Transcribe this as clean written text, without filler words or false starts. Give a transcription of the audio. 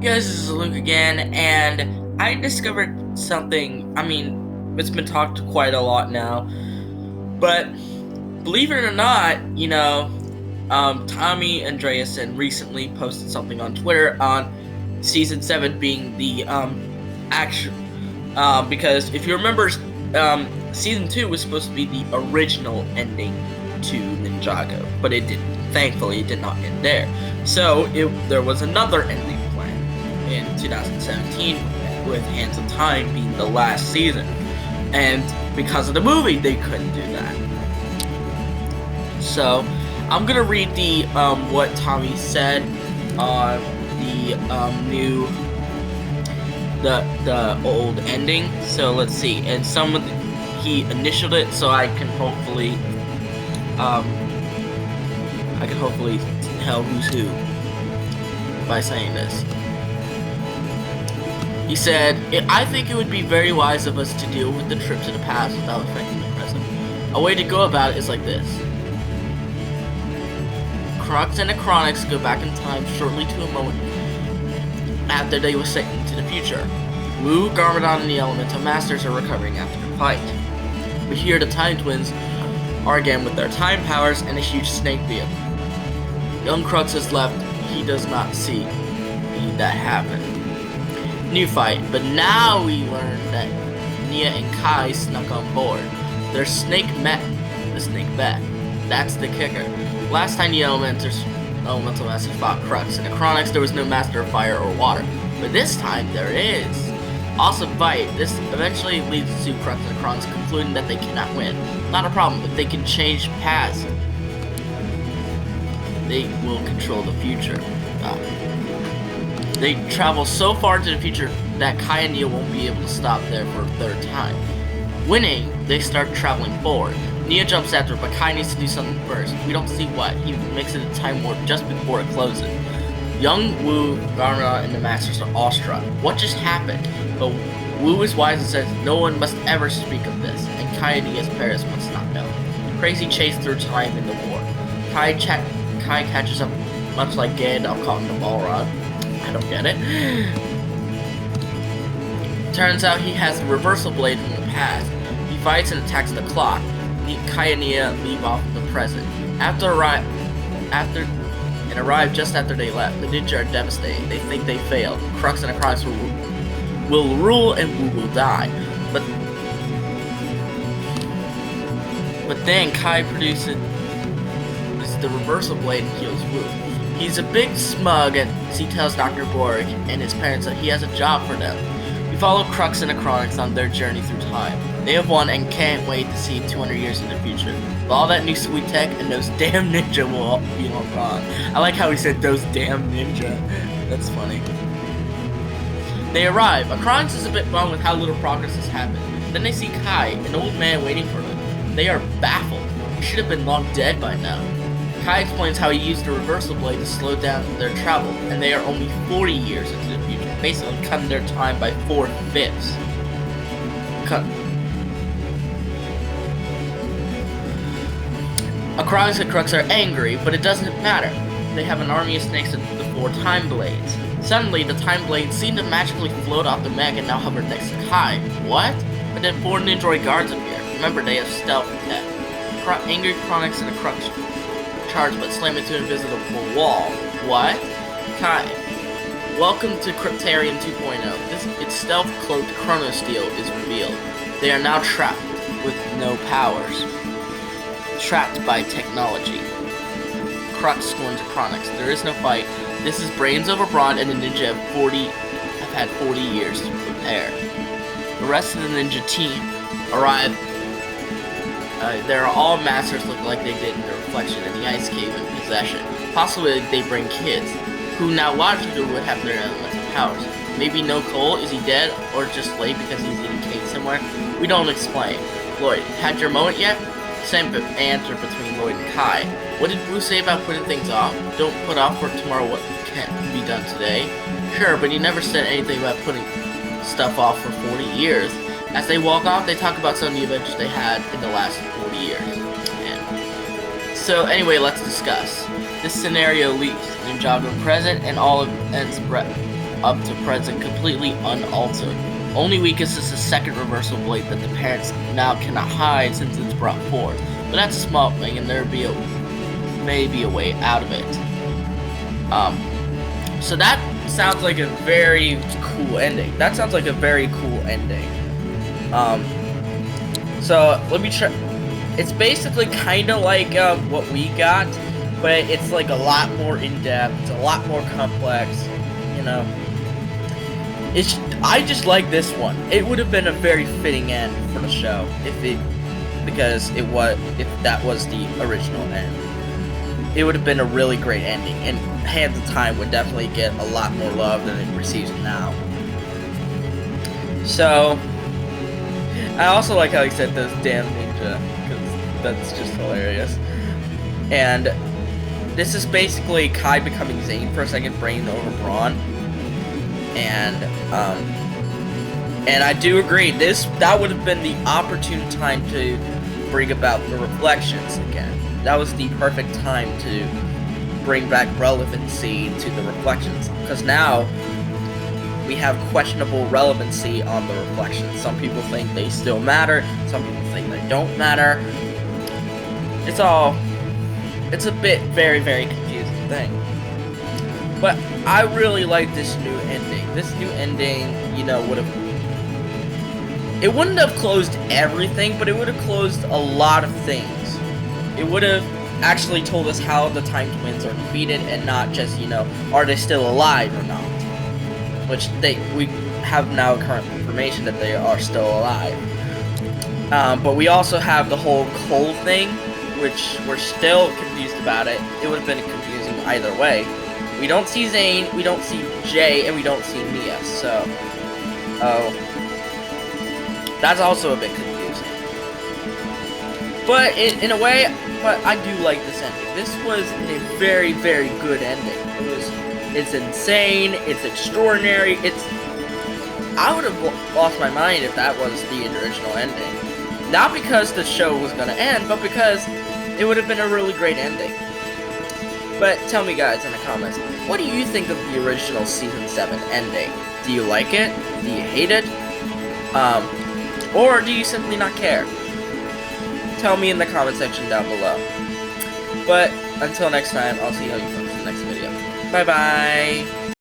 Hey guys, this is Luke again, and I discovered something. I mean, it's been talked quite a lot now, but believe it or not, Tommy Andreasen recently posted something on Twitter on season 7 being the actual. Because if you remember, season 2 was supposed to be the original ending to Ninjago, but it didn't. Thankfully, it did not end there. So there was another ending in 2017 with Hands of Time being the last season, and because of the movie they couldn't do that. So I'm gonna read the what Tommy said on the the old ending. So let's see, and he initialed it so I can hopefully tell who's who by saying this. He said, I think it would be very wise of us to deal with the trip to the past without affecting the present. A way to go about it is like this. Crux and Acronyx go back in time shortly to a moment after they were sent into the future. Wu, Garmadon, and the Elemental Masters are recovering after the fight. But here the Time Twins are again with their time powers and a huge snake vehicle. Young Crux is left, he does not see that happen. New fight, but now we learn that Nia and Kai snuck on board. Their snake met the snake back. That's the kicker. Last time the Elemental Masters fought Crux and Acronyx, there was no Master of Fire or Water. But this time, there is. Awesome fight. This eventually leads to Crux and Acronyx concluding that they cannot win. Not a problem, if they can change paths, they will control the future. They travel so far into the future that Kai and Nia won't be able to stop there for a third time. Winning, they start traveling forward. Nia jumps after, but Kai needs to do something first. We don't see what. He makes it a time warp just before it closes. Young Wu, Garma, and the Masters are awestruck. What just happened? But Wu is wise and says no one must ever speak of this, and Kai and Nia's parents must not know. Crazy chase through time in the war. Kai catches up much like Gandalf caught in the Balrog. I don't get it. Turns out he has the reversal blade from the past. He fights and attacks the clock. Kai and Nia leave off in the present. Arrive just after they left. The ninja are devastated. They think they failed. Crux and Acronyx will rule and Wu will die. But then Kai produces the reversal blade and heals Wu. He's a big smug as he tells Dr. Borg and his parents that he has a job for them. We follow Crux and Acronyx on their journey through time. They have won and can't wait to see 200 years in the future. With all that new sweet tech and those damn ninja will all be long gone. I like how he said those damn ninja. That's funny. They arrive. Acronyx is a bit bummed with how little progress has happened. Then they see Kai, an old man waiting for them. They are baffled. He should have been long dead by now. Kai explains how he used the reversal blade to slow down their travel, and they are only 40 years into the future, basically cutting their time by 4/5. Acronyx and Crux are angry, but it doesn't matter. They have an army of snakes with the 4 time blades. Suddenly, the time blades seem to magically float off the mech and now hover next to Kai. What? But then 4 Ninjago guards appear. Remember, they have stealth tech. Angry Acronyx and Crux charge but slam into an invisible wall. What? Kai. Welcome to Cryptarium 2.0. Its stealth-cloaked chronosteel is revealed. They are now trapped with no powers. Trapped by technology. Crux scorns Acronyx. There is no fight. This is brains over brawn, and the ninja have had 40 years to prepare. The rest of the ninja team arrive. There are all masters look like they did in the reflection in the ice cave in possession. Possibly they bring kids, who now logically would have their elemental powers. Maybe no Cole, is he dead, or just late because he's eating cake somewhere? We don't explain. Lloyd, had your moment yet? Same answer between Lloyd and Kai. What did Wu say about putting things off? Don't put off for tomorrow what can't be done today. Sure, but he never said anything about putting stuff off for 40 years. As they walk off, they talk about some of the adventures they had in the last 40 years. And so anyway, let's discuss. This scenario leaves Ninjago present and all events up to present completely unaltered. Only weakness is the second reversal blade that the parents now cannot hide since it's brought forth. But that's a small thing, and may be a way out of it. So that sounds like a very cool ending. So let me try. It's basically kind of like what we got, but it's like a lot more in depth. It's a lot more complex. You know. I just like this one. It would have been a very fitting end for the show if that was the original end. It would have been a really great ending, and Hands of Time would definitely get a lot more love than it receives now. So, I also like how he said this damn ninja, because that's just hilarious. And this is basically Kai becoming Zane for a second, brain over Brawn. And I do agree, that would have been the opportune time to bring about the reflections again. That was the perfect time to bring back relevancy to the reflections, because now we have questionable relevancy on the reflections. Some people think they still matter, some people think they don't matter. It's a bit very, very confusing thing. But I really like this new ending. This new ending, you know, it wouldn't have closed everything, but it would have closed a lot of things. It would have actually told us how the Time Twins are defeated, and not just, you know, are they still alive or not? Which we have now current information that they are still alive. But we also have the whole Cole thing, which we're still confused about it. It would have been confusing either way. We don't see Zane, we don't see Jay, and we don't see Mia, so... that's also a bit confusing. But in a way, I do like this ending. This was a very, very good ending. It's insane, it's extraordinary, I would have lost my mind if that was the original ending. Not because the show was gonna end, but because it would have been a really great ending. But tell me, guys, in the comments, what do you think of the original Season 7 ending? Do you like it? Do you hate it? Or do you simply not care? Tell me in the comment section down below. But until next time, I'll see you folks in the next video. Bye-bye!